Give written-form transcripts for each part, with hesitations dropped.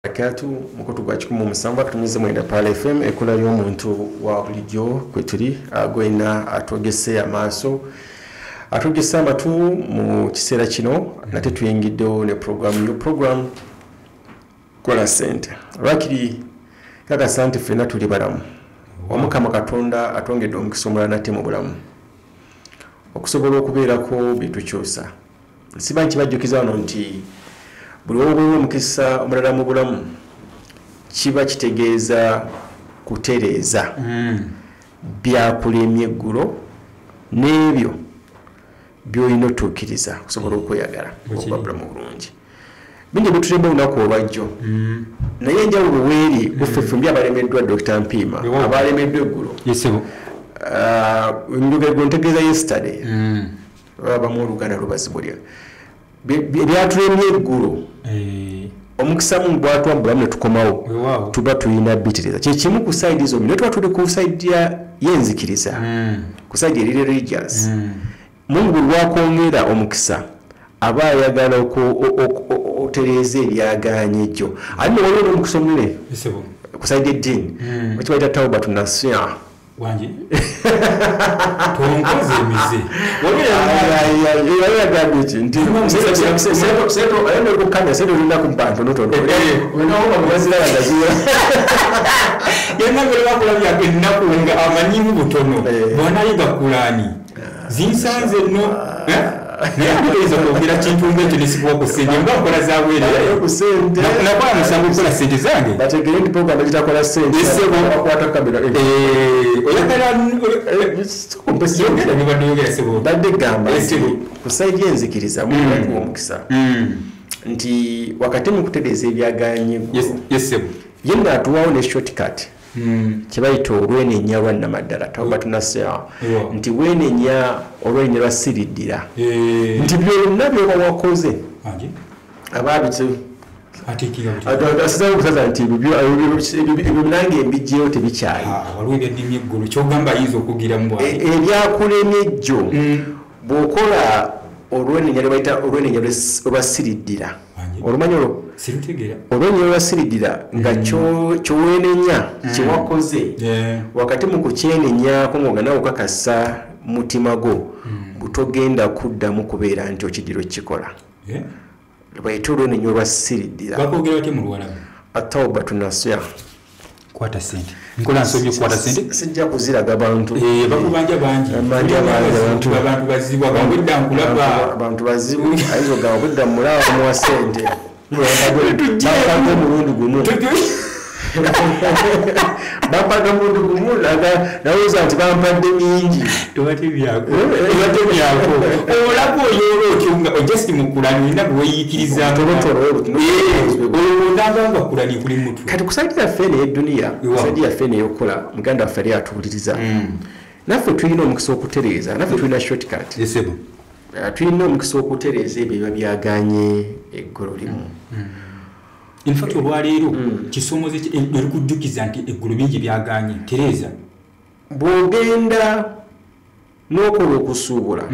Katu mukotu gwa 17 kutumize mwenda pale FM ekula y'omuntu wa bulijjo kwetuli agwena atogese amaaso atogese amatu mu kiseera kino nate tuyingiddewo ne program kola sente lwakiri kaka sante fena tuli balamu omukama katonda atongedde omukisa omulala nate mu bulamu okusobola okubeerako bitukyusa siba nkibajjukiza wano nti buli wowe omukisa omulala mu bulamu kiba kitegeeza kutereeza byakulemye eggulo n'ebyo by'olina otuukiriza okusobola okweyagala okuba bulamu bulungi bingi bitulema olunaku olwajjo naye enjawulo weeri buffeffe mbi abalemeddwa Dr. Mpiima abalemeddwa eggulo njogera ntegeeza yesterday babamu oluganda lubazibulya byatulemye eggulo omukisa mu bwatwa bulamu ne tukomawo tuba tulina bitireza kyekimu ku side zo ne tuba tuli ku side y'enzikiriza ku side eri religious Mungu lwakongera omukisa aba ayagala otereeza ebyaganye ejjo ali waliwo omukisa omunene ku side y'eddiini bakibayita tawba tunasiya wanji tongoze mize wabira gabichi nti seto ayende kukanya seto lina kumpanto notono unaona mwazira ndazira yenna ngere bakulabya ennaku nga amanyimu butono bona yiga kulani zinsanze no Niyakubeza kugira kintu ngeke nisikuwa kusenge mbakola za wera yo sente na kwa musango kola sente zange bategere ndi program litakola sente isebo akwata kamera oyagala kompesi yogera ni badogera sebo badde gamba kusaidia enzikiriza mu omukisa nti wakati mu kutereeza ebyaganye yesebo yenna atuwawo ne shortcut kibayita olwenenya lwa namaddala tawba tunasya nti wenenya olwenenya lwa siriddira nti byonna byoba wakoze ababitse asizawo okusaza nti ebinange embijjeyo tebikyali ebyakulemye ejjo bw'okola olwenenya lwebayita olwenenya olwa siriddira olumanyi olwo olwenenya lwa siriddira nga kyowenenya kyewakoze wakati mu kukyenenyako ng'ogenda okukakasa mutima gwo butogenda kuddamu kubeera nti okidiro kikola lwayita olwenenya olwa siriddira atawba tunasya kwata sente nkola nsobye kwata sente sijja kuziraga bantu bakubanja bangi abantu bazibu abagwedda nkulaba abantu bazibu aizo gawedda mulaba mu sente bapaga omulundi gumu bapaga omulundi gumu nawuza nti bampadde mingi tewate byako olako oyolo okyunga ojasti mukulani olina bweyiikiriza olondaganga kulani kuli mutu kati kusaidia fene y'edduniya kusaidia fene y'okukola muganda waffe ali atuwuliriza naffe tulina omukisa okutereeza naffe tulina shortcut tulina omukisa okutereeza ebyo biba byaganye eggolo limu in fact olwaleero kisomoze erikujjukiza nti eggolo bingi byaganye tereeza bw'ogenda n'okola okusuubula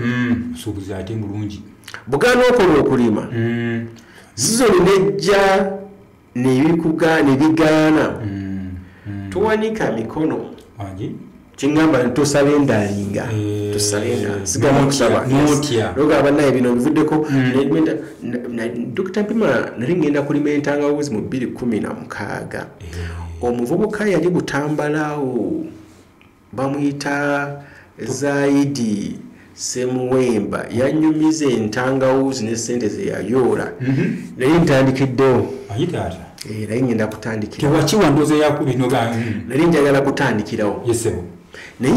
suubuza ate mulungi bw'ogenda n'okola okulima zizo linejja nebigaana tuwanika mikono kingamba ntosaba endalinga sigamba kusaba logaba naye bino bivuddeko Dr. Mpiima nali ngenda kulima entangawuzi mu 2016 omuvubuka yali Butambalawo bamuyita Zaidi Semuwemba yanyumiza entangawuzi ne sente ze yayoola nali ntandikiddewo naye ngenda kutandikira tewakiwa ndoze yakubino nali njagala kutandikirawo naye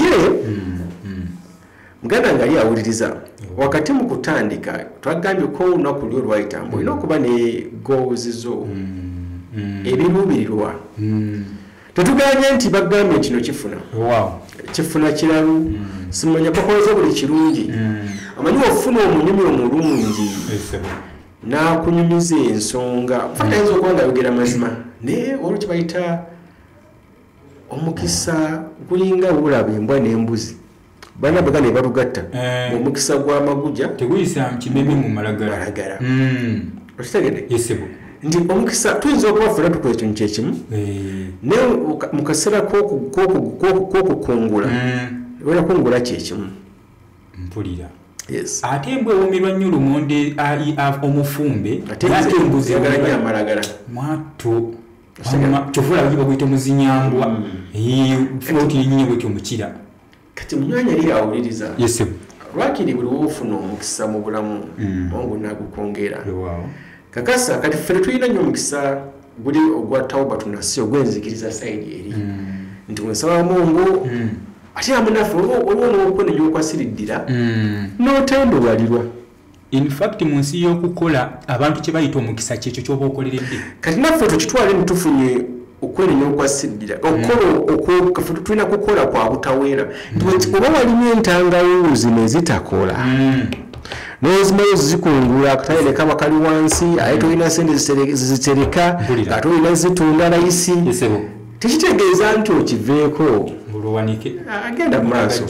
muganda nga ali awuliriza wakati mu kutandika twagambye ko olunaku lyo lwayitambo olina okuba ne goals zo ebiruubirirwa tetuganye nti bagambye kino kifuna kiralu simanya bakoleza buli kirungi amanyi ofuna omunyumi omulungi n'akunyumiza ensonga fatayinza okuba nga yogera mazima naye olwo kibayita omukisa gulinga bulaba embwa n'embuzi bana bagane balugatta omukisa gw'amaguja teguyisa kimeme mu malagala okitegedde ndi omukisa tuyinza okuba fera tukola ekintu kyekimu naye mu kaseera k'okukungula wera kungula kyekimu mpulira yes ate embwa ewumirwa nnyo lumonde omufumbe ate embuzi eyagala nnyo amalagala mwato kyofula bagiba guyita muzinyambwa funa otirinnyinye bwetyo mukira kati munyanya li awuliriza yesebo lwakiri buli woofuna omukisa mu bulamu Mungu naagukongera kakasa kati ffe tulina nnyo omukisa guli ogwa tawuba tunasi ogwenzikiriza sayidi eri nti bwensaba Mungu ate amunaffe olwo n'okwenenya okwasiriddira n'otendobalirwa in fact mu nsi y'okukola abantu kye bayita omukisa kyekyo ky'oba okoleredde kati naffe tukitwale nitufunye okwenenya okwasiriddira okukola tulina kukola kwa butaweera nti oba walimu entangawuuzi nezitakola n'ezimayo zikungula akatale ne kaba kali wansi ate tolina sente zitereka ate olina zitunda layisi tekitegeeza nti okiveeko bulwanike agenda mu maaso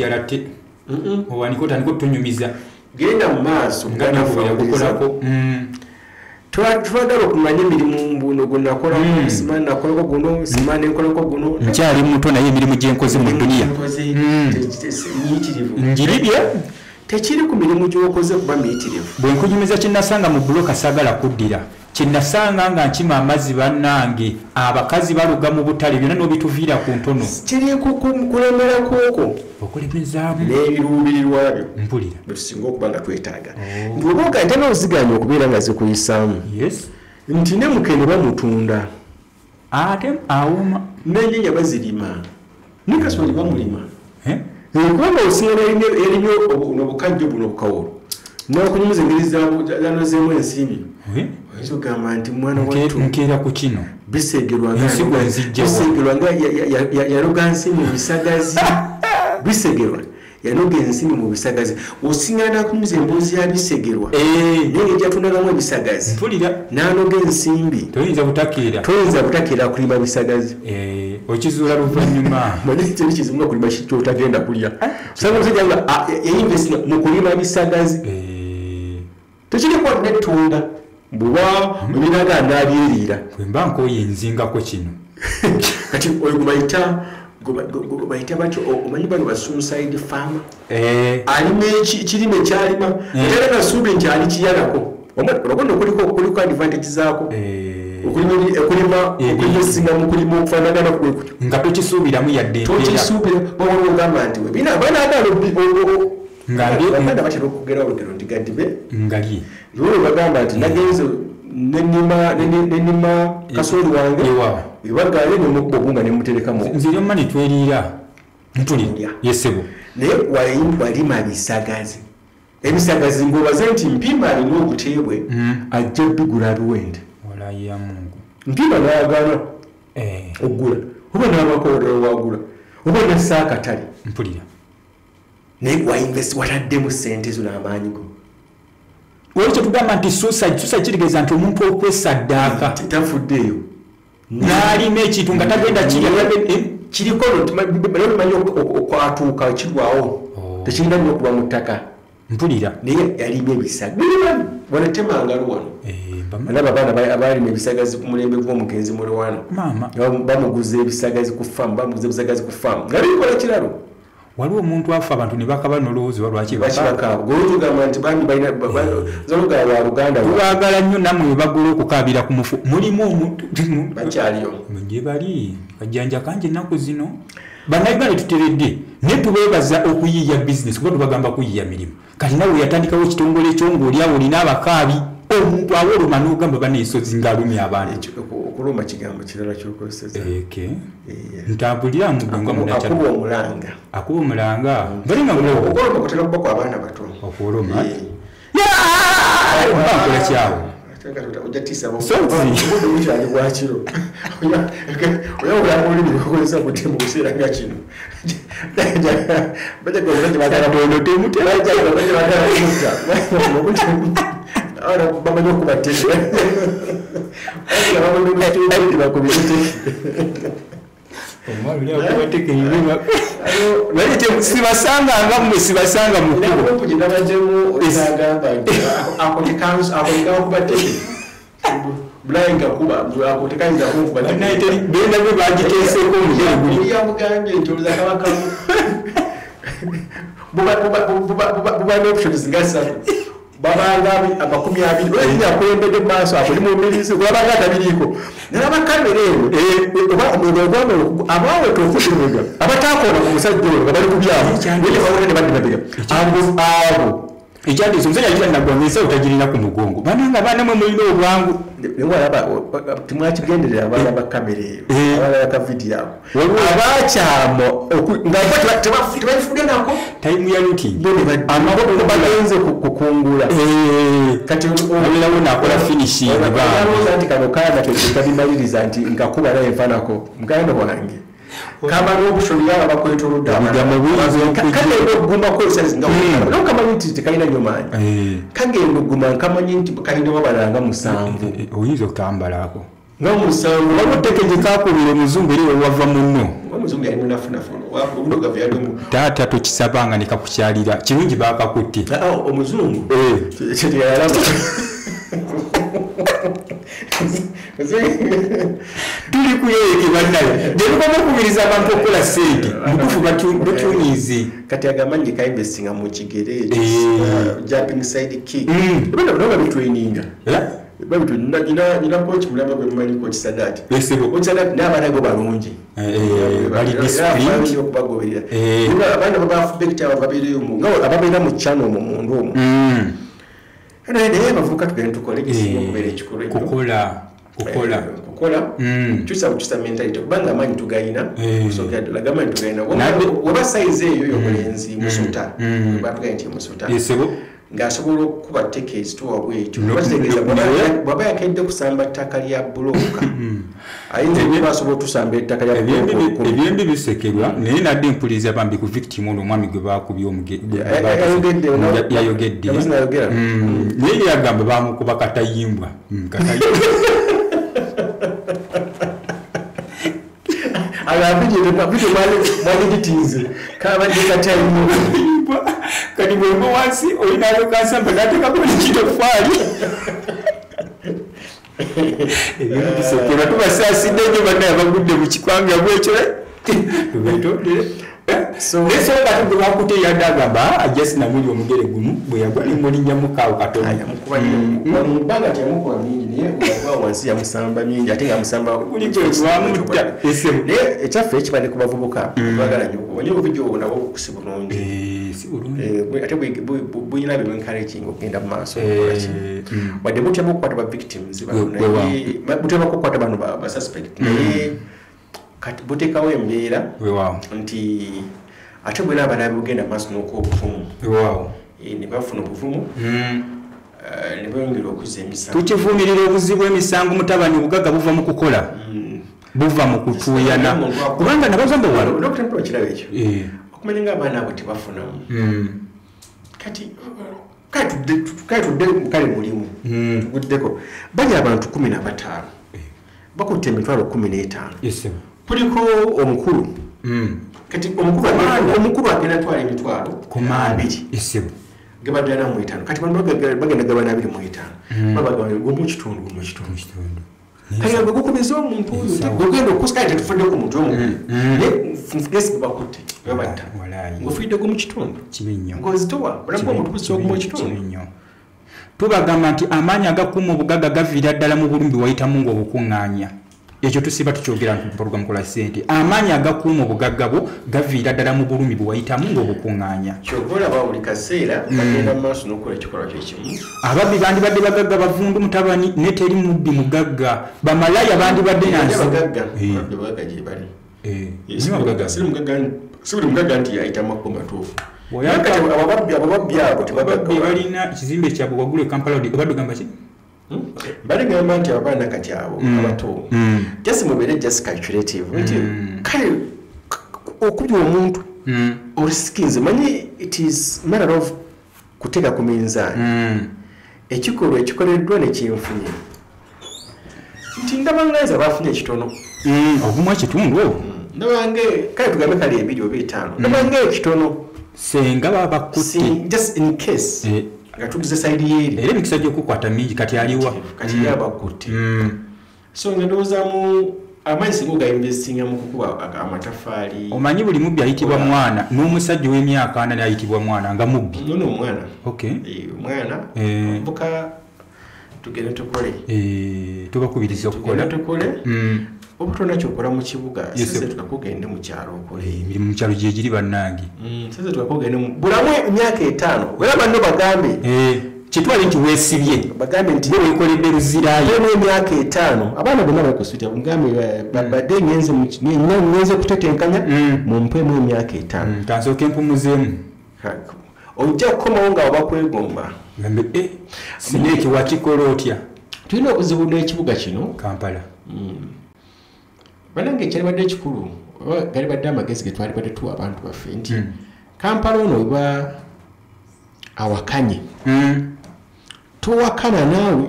owanike otandika otunyumiza genda mu maaso kukolako twagala okumanya emirimu mbuno gunakolako simani nakolako guno simani enkolako guno nkyali muto naye emirimu gyenkoze mu duniya njiribye tekiri ku mirimu gyokoze kuba miyitirivu bwe nkunyumiza kyenasanga mu buloka saagala kuddira kyenasanga nga nkima amazzi bannange abakazi baluga mu butale byonna n'obituviira ku ntono kiri kulemera kooko okulemezaamu n'ebiruubirirwa byo mpulira betusinga okuba nga twetaaga ntiwoboga nte n'oziganya okubeera nga zikuyisaamu nti ne mukene bamutunda ate awoma n'ennyenya bazirima ne kasooli bamulima kubanga osinga erinyo obukajjo buno obukawolo n'okunyumiza engeri zanozeemu ensimbi oyinza okugamba nti mwana wattu nkeera ku kino bisegerwa nga yaloga nsi mu bisagazi bisegerwa yanoga ensimbi mu bisagazi osinga nakunyumiza emboozi ya bisegerwa naye ejatundagamu ebisagazi n'anoga ensimbi toyinza butakeera kulima bisagazi okizuula luvannyuma manyi kizibu nga kulima kyotagenda kulya osanga omusajja nga yayinvesti mu kulima bisagazi tekiriko nettunda buba ebiraga nabyeriira kwemba nkoye nzingako kino kati oyo bayita batyo omanyi bano basuicide farmer alima ekirime kyalima era nasuubi nti alikiyalako olabona kuliko advantage zaako okulima esinga mu kulima okufaanagana kwekutyo nga tokisuubiramu yadde tokisuubira bawona ogamba nti bina banaagaana batera okugera olugero nti gaddibe ngali lolo bagamba nti nagenze nenima kasooli wange ebagaale nemukbobunga nemuterekamu nziryo mani tweriira ntulya yesebo naye walima bisagazi ebisagazi ng'obaze nti mpimba alina obuteebwe ajja bigula luwende walaya Mungu mpimba n'ayagala okugula oba n'abakola wagula oba nassa akatale mpulira naye wainvesti wataddemu sente zo n'amaanyi go olwekyo tugamba nti suicide kitegeeza nti omuntu okwesaddaaka tafuddeeyo n'alima ekintu nga tagenda kiriko manyi okwatuuka kirwawo tekirina nnyo okuba mu ttaka mpulira naye yalima ebisagazi wanatemangalo wano alaba abaana abalima ebisagazi ku mulembe gw'omugenzi muli wano bamuguza ebisagazi ku faamu bamuguza ebisagazi ku faamu nga bikola kiralo waliwo omuntu afa abantu ne bakaba n'olowoozi lwaki bakibakaaba golutugamba nti bambi balina zolugala lwa luganda tubaagala nnyo nammwe bagula okukaabira ku mufu mulimu omuntu bakyaliyo gye bali kajjanja kangi ennaku zino bannayuganda tuteredde naye tubeebaza okuyiiya bizinesi kuba tubagamba kuyiiya mirimu kati nawe yatandikawo ekitongole ekyo ng'oliawo olina abakaabi omuntu awoluma n'ogamba baneesozi ng'alumya abantu okuluma kigambo kirala kyokozesa ntambulira mugonga akuba omulanga akuba omulanga balinga okuluma kutera kuba kwa baana bato okuluma bakola kyawo ojatisaukyali bwakiro oyawulanga olulimi lukozesa muti mu buseera nga kino bamanyi okubatera sibasanga mmwe sibasanga Blanka kuba akutekanza kuba banaite benda bwe bagitese ko mugere guli ya muganje ntuliza kabaka buba no options ngasa babanga abakumi abiri oya kwembede maso akuli mu milisi kwabanga tabiriko naba kamera oba omugogo abawe tofutirega abatakona ku musajja bali kubyamo ngene bawone badibadiga abo ejadi somsenya yita nagwamisa utagirina ku mugongo bananga bana mwe mulino obwangu ngwalaba timwakigenderera abana bakamere abana ka video abakyamo ngapata tebafude nako time ya luti amabo bagenze kukungula kati olera wona akola finishing ba anti kanokana tebimaliriza anti ngakuba naye mfanako muganda wange kama n'obushoni yaba bakwetolodda amagamo bwizo kale ogumba ko sense nga kama nti tekaina nyomanyi kagendo guma nkamanyi nti kaina babalanga musanvu oyinza okutambalako nga musanvu wamutekeje kakubire muzungu eri wava munno omuzungu yali munafuna obudoga byadumu tata tukisabanga nikakukyalira kirungi bakakutte omuzungu kiri yalama tuli kuyeke bannaye debikoma okubiriza abantu okukola sente mutufu batunize kati agamanyi kainvestinga mu kigere jumping side kick bano bitweninga nina coach mulamba bwe mmanyi coach Sadat n'abanago balungi bali disciplined okubagoberera abaana babafubekita babeereyo ababeera mu channel omwo mundu omwo naye bavuka tugenda tukole ekisinga okubeera ekikolwa kukola kyusa mentality kubanga amanyi tugayina kusokera ddala gamanyi tugayina waba size eyo y'omulenzi musuta batugaya nti musuta ng'asobola okuba tekesi tuwabwekyo bategeeza bwaba yakedde kusamba ttaka lya buloka ayinza okuba asobola otusamba ettaka lya ebyembi bisekerwa naye nadde mpuliriza bambi ku victim ono omwami gwe bakubye yayogedde naye yagamba bamukuba katayimbwa mwaligitinze kabadekatayimbwa kati bwemba wansi olinalokasamba natekako nekitofaali ebyobisekera tubasaasidde nyo bannaye bagudde mu kikwanga bwekyo tubetondere nesonga tugwe bakute yadde agamba ajasi namuli omugere gumu bwe yagwa nemulinnya mukaawo katonamubanga tyamukuba mingi naye ogwa wansi yamusamba mingi ate ngamusamba naye ekyaffe ekiba ne ku bavubuka twagala nyo onye obuvidiyo obwo nabwo bukusi bulungi ate buyina byenencouraging okugenda mu maaso okolaki wadde butema okukwata ba victims butema okukwata bano ba suspect naye kati buteekawo embeera nti ate bwe naaba bugenda maaso n'okuwa obuvumu ne bafuna obuvumu ne beyongera okuzza emisango tukivumirira obuzibu emisango mutabani obugagga buva mu kukola buva mu kutuuyana kubanga nabazamba wano okiraba ekyo okumanya ng'abaana abo tebafunamu kati kale mulimu tuguddeko bajja abantu 15 bakutte emitwalo 15 kuliko omukulu kati omukulu agenda twala emitwalo 2 gebaddala mu 5 kati bagenda gabana 25 babagabana gomu kitundu kaya bakukubiza omuntu ogenda okusikala tetufudde ku muntu omukulu gesi bakutte babatta ngofidde ku mu kitundu ngozitowa olabwa omuntu kusoka mu kitundu tubagamba nti amaanyi agakuuma obugagga gaviira ddala mu bulumi bwewayitamu ng'obukuŋŋaanya ekyo tusiba tukyogera mu porogramu kola sente amaanyi agakuuma obugagga bwo gaviira ddala mu bulumi bwewayitamu ng'obukuŋŋaanya kyokolaba buli kaseera bagenda mu maaso n'okukola ekikolwa kyekimu ababbi bandibadde bagagga bavundu mutabani ne teri mubbi mugagga bamalaya bandibadde nansigye gye bali si buli mugagga nti ayita makko matuufu ababbi abo balina ekizimbe kyabwe waggulu ekampala obadugamba ki baligamba nti abaana kati abo abato just mubeere just calculative kale okubya omuntu orisikinze manyi it is matter of kuteeka ku minzaani ekikolwa ekikoleddwa nekyenfunye nti ndabangaiza bafunye ekitono ogumu ekitundu ndabange kale tugambe kale 2 oba 5 ndabange ekitono senga baba bakutte just in case nga tugize side yeri era emikisa gy'okukwata mingi kati aliwa kati yabakutte so ndowooza mu amanyi singa ogayinvestinga mu kukuba amataffaali omanyi buli mubbi ayitibwa mwana n'omusajja w'emyaka 4 ayitibwa mwana nga mubbi nono omwana omwana mbuka tugende tukole tubakubiriza okukola obutonda kyokola mu kibuga sese tukakugende mu kyalo okole emirimu mu kyalo gye giri bannange sese tukakugende bulamu emyaka 5 era banno bagambe kitwale nti weesibye bagambe nti weekoledde luziraayo emyaka 5 abaana bonna bakusitya mugambe badde ngenze kutetenkanya mumpemu emyaka 5 kansooke empumuzeemu ojja kukomawo nga wabakwegomba gambe sineeki wakikola otya tulina obuzibu n'ekibuga kino Kampala banange ekyalibadde ekikulu galibadde amagezi ge twalibadde tuwa abantu baffe nti Kampala ono oba awakanye towakana naawe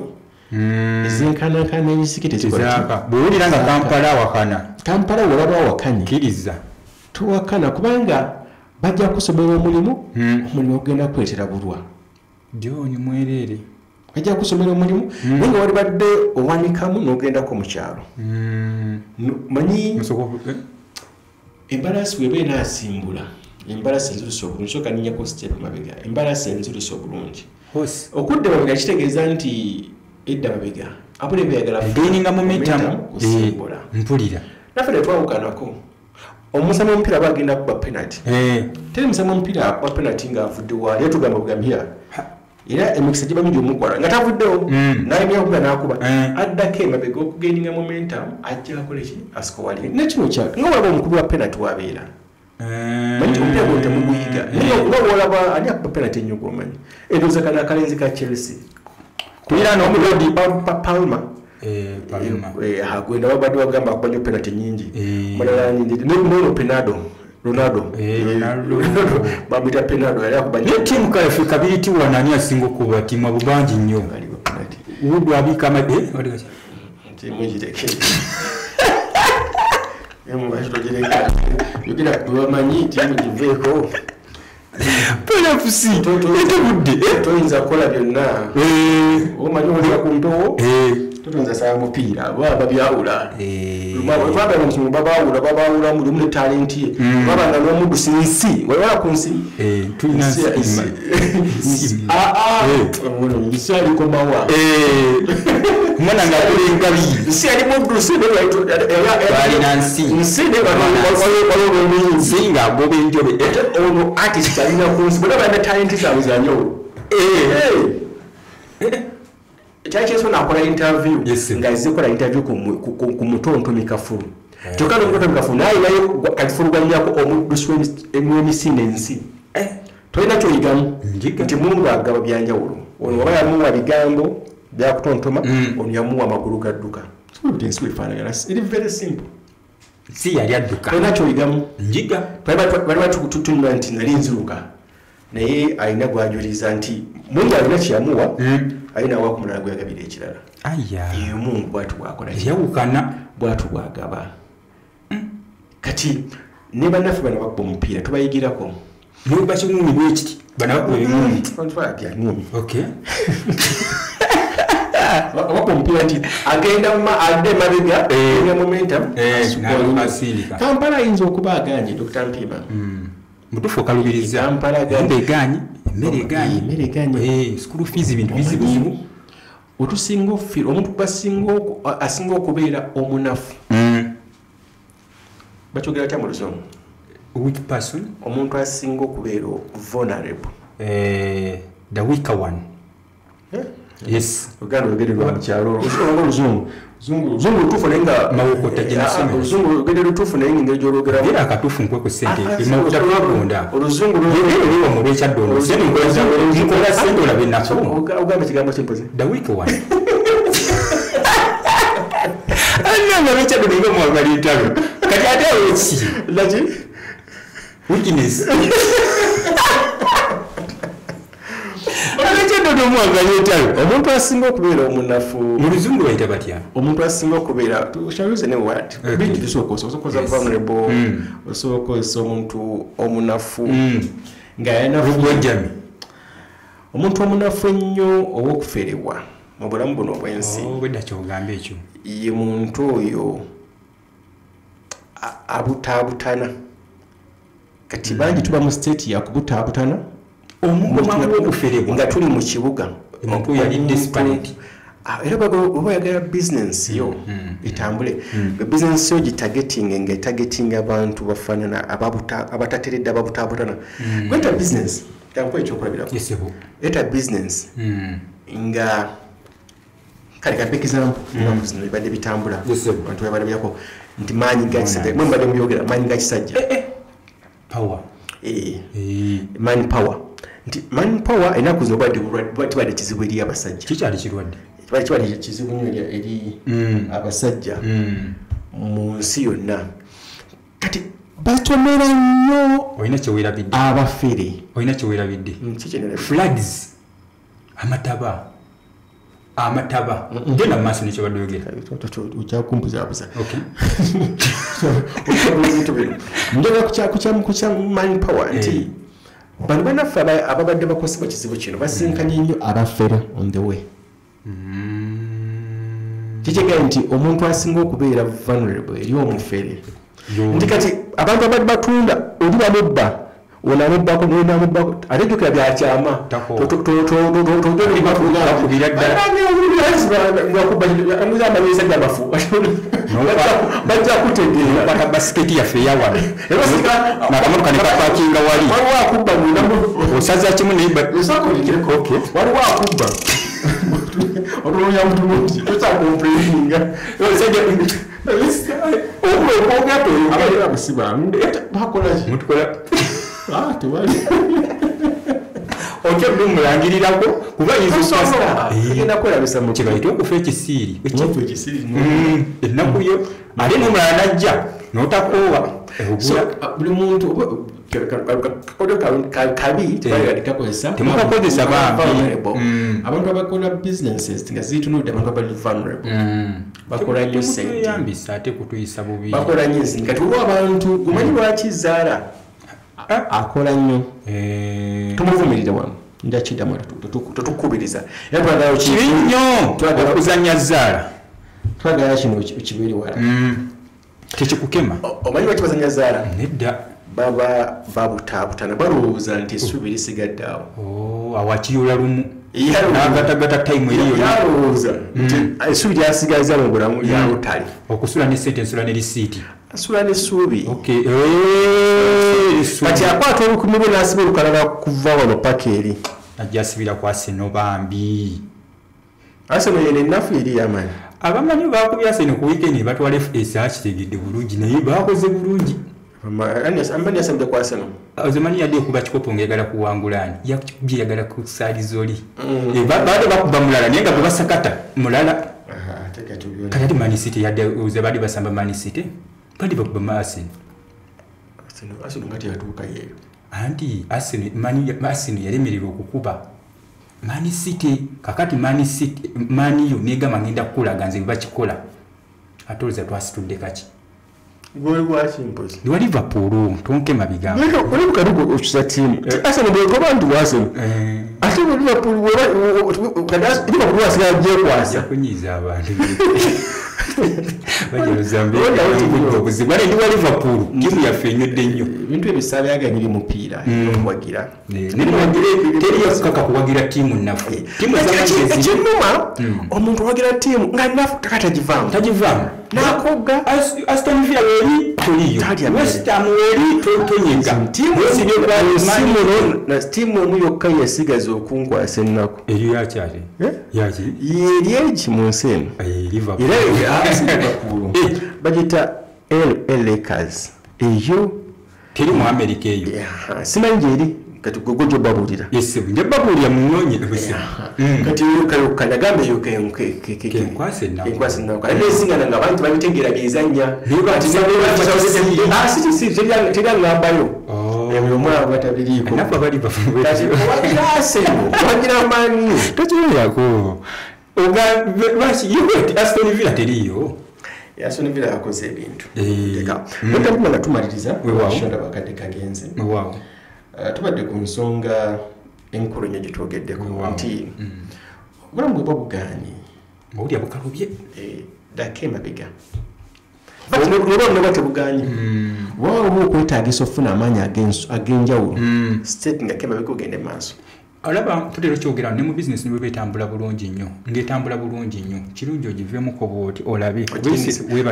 ezenkanankana ebisiki tezikola bwowulira nga Kampala awakana Kampala walaba awakanye kkiriza towakana kubanga bajja kusomera omulimu okugenda kuleetera bulwa John mwerere bajja kusomera omulimu naye nga walibadde owanikamu n'ogendako mu kyalo manyi embalasi weba enaasimbula embalasi enzulusa obulungi soka ninyako step mabega embalasi enzulusa obulungi okudda mabega kitegeeza nti edda mabega abula ebyayagala gaininga momentum kusimbula mpulira naffe ne twawukanako omusama omupiira bagenda kuba penalty teri musama omupiira akuba penalty ng'avudde waali yatugamba bugambira era emikisa giba mingi omukwala nga tavuddewo nayimya okuba n'akuba addako emabega okugaininga momentum ajja akola ki asikowali nekino kyaka nga walaba omukulu wa penalty wabeera manyi omupiira gwo temuguyiga naye oba wolaba ani akuba penalty ennyo gwomanyi endowooza kana akalenzi ka Chelsea kulira n'omulodi Palma agwenda babadde wagamba akuba nnyo penalty nyingi mulala nyingi nono Ronaldo babita penalty yali akuba ne timu ka Africa biliti wanani asinga okuba timu abubangi nnyo ubu abika amade wali timu jireke yemu bashitojereka yogera kubamanyi timu jiveko Pelafusi etebudde toyinza kukola byonna omanyi olira ku mpewo toyinza sala mupiira baba byawula twagala omusimu babawula mulimu ne talenti ye babanga n'omuddu sinsi wewala ku nsi tulina nsi alikomawa mwana nga kulengabi nsi ali muddu balina nsi singa agoba enjobe ono artist alina ku nsi bwe balina talenti zaabwe zanyowo kyakyeso nakola interview nga zikola interview ku mutontomi kafulu kyokka n'omutontomi kafulu nayinayo kafulu gwanyako omuddusi w'emisinde ensi tolina kyoyigamu nti mungu agaba byanjawulo ono waba yamuwa bigambo byakutontoma ono yamuwa amagulu gadduka ensi wefaanagana iri very simple si yali adduka tolina kyoyigamu njiga bali batutunula nti nali nziruka naye alina gwajuliza nti mungu alina kyeyamuwa alina wakumulala gweyagabira ekirala eyo mungu bwatu bwakola yawukana bwatu bwagaba kati ne bannaffe bano bakuba omupiira tubayigirako nobakingumi bwekiti banabakuba ebingumi wakuba omupiira nti agenda adde mabega enya momentum Kampala ayinza okuba aganye Dr. Mpima mutufu okalubiriza eganye emmere eganye school fees bintu bizibuzibu otusinga ofira omuntu asinga okubeera omunafu bakyogera tya mu luzungu which person omuntu asinga okubeera vulnerable the weaker one yes oganda ogeredwa mu kyalo oluzungu zungu lutufu naye nga mawokota jenasome zungu ogende lutufu naye nga engeri gyolwogera era akatufu nkweko sente emawokota twagonda oluzungu lwewa mu lwekyaddondo sente nkola sente olabe nako ogamba ekigambo kyempozi the weaker one ananga lwekyaddondo nga mwagala entalo kati ate aweki laki weakness omuntu asinga okubeera omunafu mu luzungu bayita batya omuntu asinga okubeera tushaluze ne word bingi tusokoza vulnerable osobola omuntu omunafu nga yanafu bwajjami omuntu omunafu ennyo ow'okuferebwa mu bulamu buno obw'ensi wedda kyogamba ekyo ye muntu oyo abutaabutana kati bangi tuba mu state yakubutaabutana nga tuli mu kibuga omuntu yali desperate era oba yagala business yo etambule business yo gitargeting nga targeting abantu bafaanana abatateredde ababutaabutana kweta business tankuwa ekyokulabirako eta business nga kale kampe example zino ebadde bitambula abantu bebalabyako nti maanyi gakisajja mwe mbadde muyogera maanyi gakisajja power man power nti man power enaku zino tibadde kizibu eri abasajja kikyali kirwadde kibadde kizibu nnyo eri abasajja mu nsi yonna kati batomera nnyo olina kyeweerabidde abafere olina kyeweerabidde floods amataba ngenda mu maaso nekyo badde oyogera okyakumbuzabuza njagala kukya man power nti bano banaffe ababadde bakosebwa kizibu kino basinkanye nnyo abafere on the way kikyegaye nti omuntu asinga okubeera vulnerable eri omufere nti kati abantu abadde batunda oli bamubba onamubbako nonamubbako ate jjukira byakyama amanyesajja amafu bajja kutegeera basiketi yaffe eyawano nakamotoka nekapakinga wali waliwo akubba osaza kimu waliwo akubba olwoyamutumunti tosakomplaininga okyodumulangirirako kuba kibaite okufa ekisiiri ennaku yo ate nomulala najja notakoowa buli muntu kabi temukakozesa bambi abantu abakola businesses nga zitunudde abantu abali vulnerable bakola nnyo sente ate kutuyisa bubi bakola nnyo sente kati olwo abantu gumanyi lwaki zaala akola nnyo tumuvumirire wano njakiddamu tetukubiriza kibi nnyo okuzanya zaala twagala kino kibeeri wala tekikukema omanyi lwaki bazanya zaala nedda baba babutaabutana balowooza nti essuubi lisigadde awo awakiyula lumu nagatagata time eriyolowooza nti essuubi lyasigaza mu bulamu lyalutali okusula nesente ensula nerisiiti asula n'essuubi kati akwata olukumi lwe n'asiba olukalala kuva wano paka eri ajja asibira ku Arsenal bambi Arsenal yene ennafu eri yamanyi abamanyi bakubya Arsenal ku weekend batwala FS akitegedde bulungi naye bakoze bulungi ambani yasambye ku Arsenal ozimanyi yadde okuba kikopo ng'eyagala kuwangulani yakubye yagala ku saalizoli baade bakuba mulala naye nga bwe basakata mulala kati Man City yadde uze baade basamba Man City kandi bakuba Arsenal ngati yatuuka yeeyo anti Arsenal yalemererwa okukuba Man City kakati Man U negamba ngenda kukulaga nze bakikola ate olza twasitudde kaki gwe lwaki mpozi lwa Liverpool tonkema bigambo olibuka lugo okusa tiimu Arsenal bwegoba nti Arsenal ate Liverpool wasigala gyekwasa kunyiza abantu bajolozambeobuzibu ndi wa Liverpool tiimu yaffe enywedde nnyo ebintu ebisabyaganya biri mupiira okuwagira teriyokaka kuwagira tiimu naffe ekinuma omuntu owagira tiimu nga nafu takatagivaamu nakoga Aston Villa weri toliyo West Ham weri tonyega tiimu emu yokka yesigaza okunkwasa ennaku eriyo yakyate yaki yeri egi mu nsi eno bagita Lakers eyo teri mu America eyo simanyi gyeri kati gojo babulira yesebu nje babulira munyonye kati yuka nagamba yuka kwase nawo kale singana nga abantu babitegeera bizanya teryangambayo ebyo mwana batabiriko napa bali bafuwe wagira mani tokyerako bashi Aston Villa teriyo Aston Villa yakoze ebintu ntabumala tumaliriza shonda bakadde kagenze tubadde ku nsonga enkulu nnyo gye twogeddeko nti obulamu bwe bwabuganye mawulire bukalubye dako emabega olwaba tebuganye waawo okwetaagisa okufuna amaanyi ag'enjawulo state nga kemabega ogende maaso olaba tutera kyogera ne mu business ne bwetambula bulungi nnyo ng'etambula bulungi nnyo kirungi ogiveemuko bwoti olabe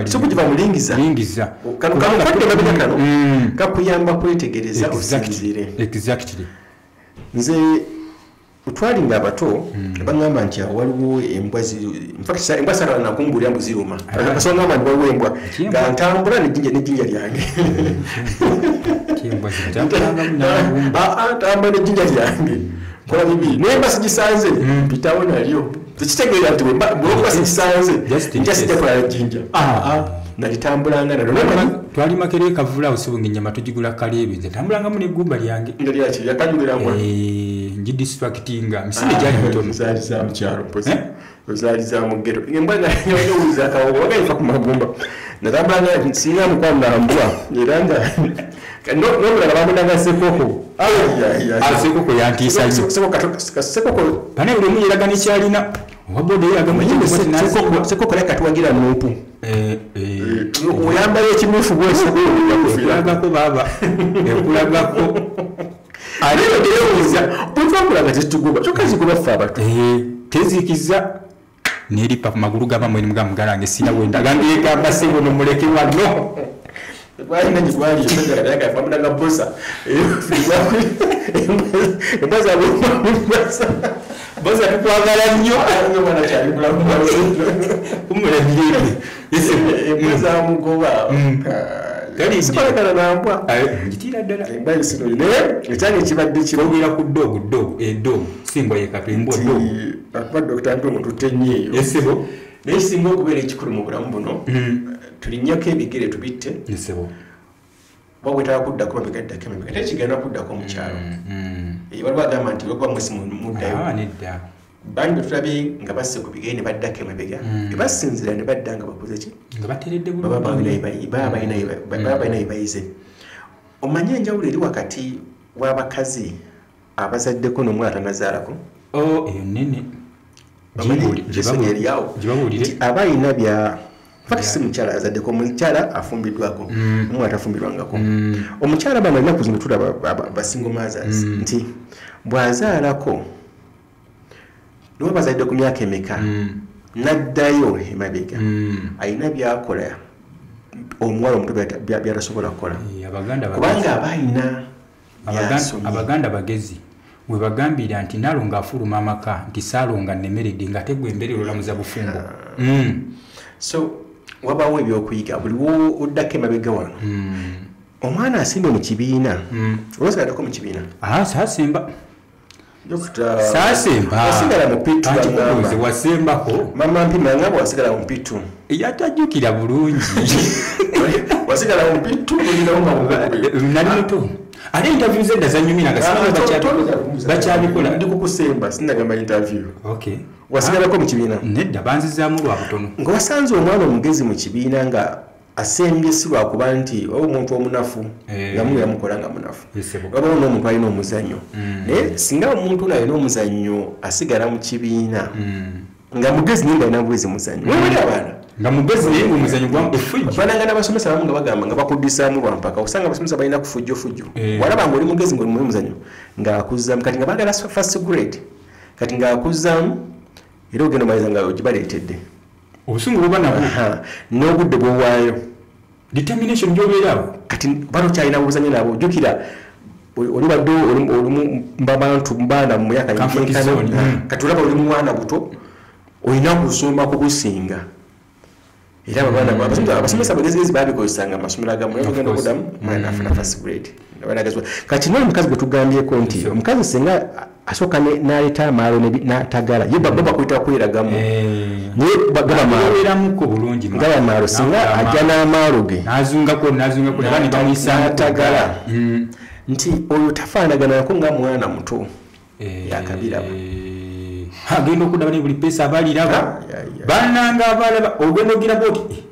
sokugiva mulingiza kano kakuyamba kwetegereza osinzire exactly nze utwalinga abato bangamba nti waliwo embwa embwa sana nakumbulira mbu ziruma kasonga mandi waliwo embwa nga ntambula nejinja lyange ntambula nejinja lyange kola bibi nemba sigisanze mpitawo nalyo tekitegeera nti bwokuba sigisanze nja sijja kola jinja nalitambulanga nalyo twali Makerere Kavula osibunga ennyama tugigula Kaleebe tambulangamu n'eggumba lyange yakanyuliramwa ngidistractinga misinde gyali mitono zaali za mukyalo zaali za mugero embwa nayowuza akawogo wagaifa ku magumba natambulanga singa mukwano nambwa era nga n'omulala bamudanga sekoko sekoko yantiisa nnyo sekoko bane buli omu yeraga nekyalina wabode sekoko naye katuwagira nuupu oyambala ekimyufu bwesekulagako baba ekulagako aleoderewuza bwetwakulaga tetuguma kyokka zikuba ffe abato tezikiza neripa ku magulu gabamweni mugamugalange sina wendaga ngegamba sebo nomuleke wano Why not? Why you say that? I found a bossa. It does have a bossa to Quagala. I don't know what I tell you. Yes, it was a go out. That is what I dog, a dog, symbol a captain, but Dr. Antonio to 10 years. Yes, this is more very Kurumo. Tulinyako ebigere tubitte nesebo wawetala kuddako mabega ate kigenda kuddako mu kyalo waliwo agamba nti wekuba mwesi muddayo nedda bangi betulabye nga basse ku bigere ne baddako emabega ebasinzira ne badda nga bakoze ki nga bateredde baba balina yebayize omanye enjawulo eri wakati w'abakazi abazaddeko n'omwana tanazaalako eyo nene eriawo nti abayina bya fakisi mukyala azaddeko omukyala afumbiddwako omwana tafumbirwangako omukyala bano alina kuzino tulaba basingle mothers nti bw'azaalako niwe bazalidde ku myaka emeka n'addayo emabega alina byakola omuwala omuto byatasobola kukola kubanga abaayina abaganda bagezi we bagambira nti nalonga afuluma amaka nti saalonga nnemeredde nga tegwa embeerera olamuza bufumbo so wabawo ebyokuyiga buliwo oddako emabega wano omwana asimbe mu kibiina olwasigaddako mu kibiina saasemba wasigala mu pitu wasembako mama mpima ngamba wasigala mu pitu yatajjukira bulungi wasigala mu pitu nali muto ate interview zedda zanyumira bakyabikola ndi kukusemba sinagamba interview wasigalako mu kibiina nedda banzizaamu lwa butono nga wasanze omwana omugezi mu kibiina nga asembye si lwakuba nti omuntu omunafu nga mu yamukola nga munafu wabaawo n'omuntu alina omuzannyo naye singa omuntu alina omuzannyo asigala mu kibiina nga mugezi naye nga alina bwezi muzannyo wewali abaana nga mugezi naye ngaomuzannyo bananga n'abasomesa bamu nga bagamba nga bakuddisaamu lwampaka osanga abasomesa balina kufujjofujjo walaba nga oli mugezi ngaoli mu muzannyo ng'akuzzamu kati nga baagala first grade kati ng'akuzzamu era ogenda omaliza nga ogibaleetedde obusungu buba nabwo n'obudde bwowaayo determination gyobeerawo kati balokyalina buzannyo nabo ojjukira oli badde olumu baana mu myaka kati olaba oli mwana buto olina kusoma kubusinga era abasomesa bagezigezi babikozesanga amasomero agamu ogenda okudamu mwana afuna first grade kati n'omukazi gwe tugambyeko nti omukazi singa asooka n'aleeta amaalo n'atagala ye bakuyita kweragamu naye gabamaaluko bulungi gaba amaalo singa ajja n'amaalo ge n'atagala nti oyo tafaanaganako nga mwana muto yakabiraba agenda okudaba ne buli pesa abaliraba bannanga abalaba ogenda ogiraba oti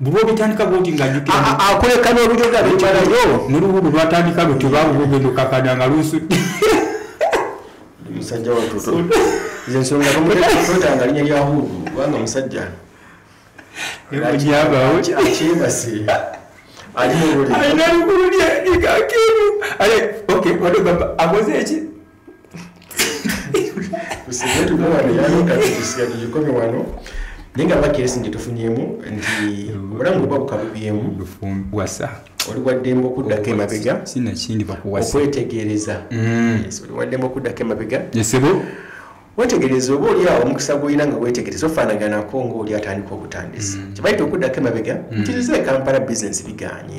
buba obitandika bwoti ng'ajjukira akoleka n'olujoga bimalayo n'olububu lwatandika lutyo baabu bugenda okakada nga lunsudde musajja wa toto nze nsonga tomutanga linya lya hudu kubanga musajja akyebase ali mu buli alina ligulu likakiru ale okay wadogamba akoze eki kusigetu mwana yakati kusigetu jikome wano ninga bakiresi nditufunyemu nti obulamu bwa bukabubyemu wasa oli waddembo kuddako emabega sina kindi bakuwasa okwetegereza yes oli waddembo kuddako emabega yesebo wetegereza oba oli awo omukisa gw'olina nga wetegereza ofaanaganako ng'oli atandika okutandisa kibaita okuddako emabega nti Kampala business biganye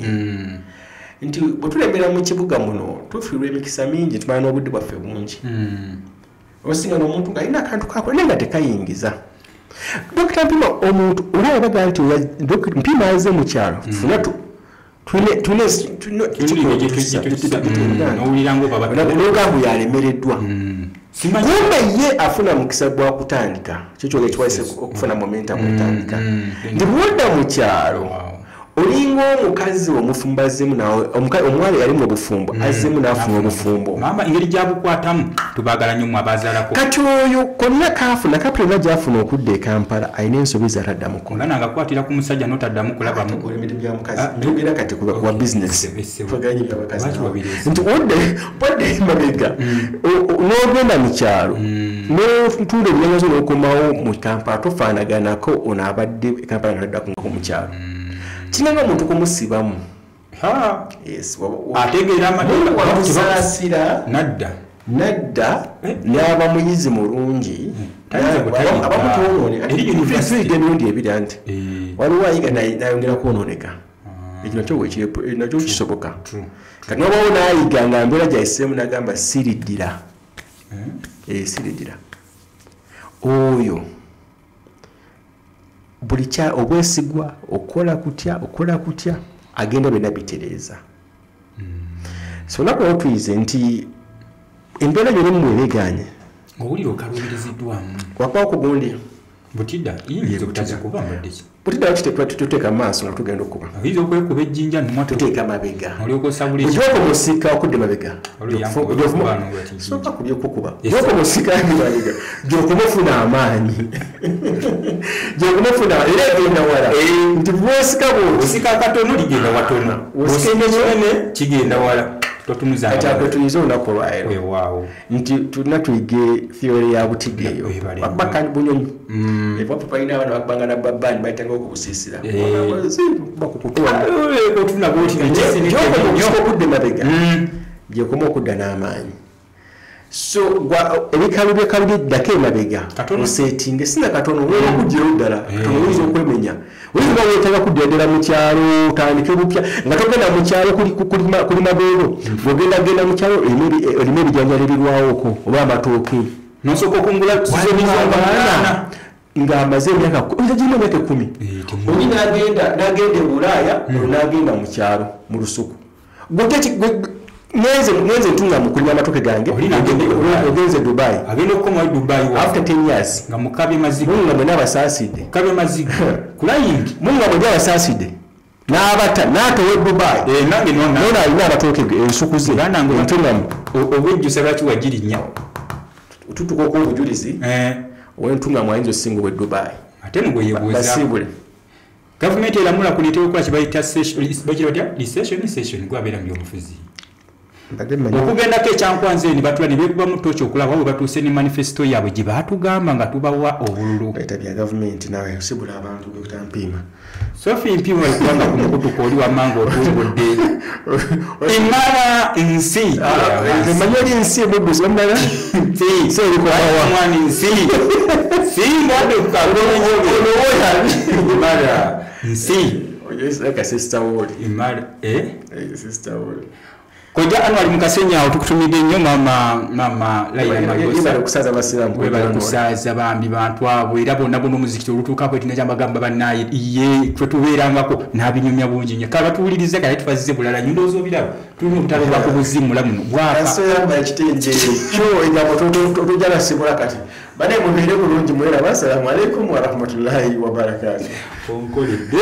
nti bwe tulembera mu kibuga muno tufiirwa emikisa mingi tumala n'obudde bwaffe bungi osinga n'omuntu ng'alina akantu kakola naye nga tekayingiza Dr. Mpima omuntu olaba baga nti Mpima aze mu kyalo funa n'ogambu yalemereddwa kumbe ye afuna mukisa gwa kutandika kyo ekiwaise okufuna momentum etandika nti bwodda mu kyalo olinga omukazi omufumbo azemu nawe omwala yali mu bufumbo azemu n'afuna obufumbo mama engeri gyabukwatamu tubagala nnyo mu abazaalako kati oyo konna kaafuna kapulina gyafuna okudda e Kampala alina ensobi zataddamu kola nangakwatira ku musajja n'otaddamu kulabamu emirimu gyamukazi tugera kati kuwa bizinesi twaganye byabakazi nti odde mabega n'ogenda mu kyalo n'otuula ebinyanyazo n'okomawo mu Kampala tofaanaganako ono abadde e Kampala n'ataddako mu kyalo kinanga omuntu kumusibamu yes ategeera amateeka nadda n'aba muyizi mulungi abamutoonone emirundi ebiri anti waliwo ayiga nayongera kwonooneka ekyo nakyo kisoboka kati nobawo n'ayiga nga mbeera gyaisemu n'agamba siriddira siriddira oyo buli kya obwesigwa okola kutya agenda byonna bitereeza so nakubawo tuyize nti embeera gyonna mwebeganye owulira okalubiriziddwamu wakwawo ku gundi butidda yinza obutaza kuba mbaddeki butidda tuteeka maaso nga tugenda okuba oyinza okwekuba ejjinja tuteeka mabega olyokosabuliokwomusika okudde mabega soka kulyokukuba gyokomusika mabega gyokumufuna amaanyi gyokumufuna era egenda wala nti bwosika bwosika katono ligenda watono osikaenene kigenda wala totumuzakati tuyize olunaku olwaero nti tulina tuyige theory ya butidde eyo bakubakani bunyonyi evapo palina abaana bakubanga na babani bayitanga okubusiisira okudde mabega gyekoma okudda n'amaanyi so ebikalu byeddako emabega osetinga sina katono okugirayo ddala oyinza okwemenya oyinza weetaaga kudda ddala mu kyalo otandike bupya nga togenda mu kyalo kuli mabeero ogendagenda mu kyalo erimu ebijanjalo ebirwawoko oba amatooke nosooka okungula ng'amaze emyaka girina emyaka 10 oli n'agenda e Bulaaya n'agenda mu kyalo mu lusuku ngenze ntunga mukulima amatoke gange ogenze Dubai agenda okukoma Dubai after 10 years nga mukabe maziga munga mwe n'abasaasidde kabe maziga kulayingi munga mwe n'abasaasidde n'abata n'atowe Dubai nange nona alina amatoke ensuku ze ntungamu obwejjusa lwaki wagirinya tutuka obujulizi owentunga mwayinza osinga obwe Dubai ate nugwe yebuuza gavumenti eramula kuleeta okukola kibayita recession gwabeera mu byobufuzi okugendako ekyankwanze ne batula ne beekubamu tooki okulaba bwe batuuse ne manifesito yaabwe gye baatugamba nga tubawa obululu bya gavumenti nawe osibula abantu Dr. Mpima Sophie Mpima kubanga ku mukutuko oli wamanga otumbudde imala nsi emanyoli nsi ebuddusi bamala nsi erikoawa nsi singadde kukagonowoya imala nsi like a sister word imala sister word koja anu ali mukasenyawo tukutumidde nnyo mama okusaza abasiraamu kusaza bambi bantu abo era bonna bonna omuzikiti olutuukako etina kyamagamba bannaye ye twe tubeerangako n'abinyumya bungi nnyo kale batuwulirize kale tufazize bulala nnyo ndowooza obiraba tulina obutalo bwa ku buzimmula muno bwakasoyamba ekitenje kyo egambo totujalasibula kati bane mubeere bulungi mweraba assalamu alaikum warahmatullahi wabarakatuh onkoledde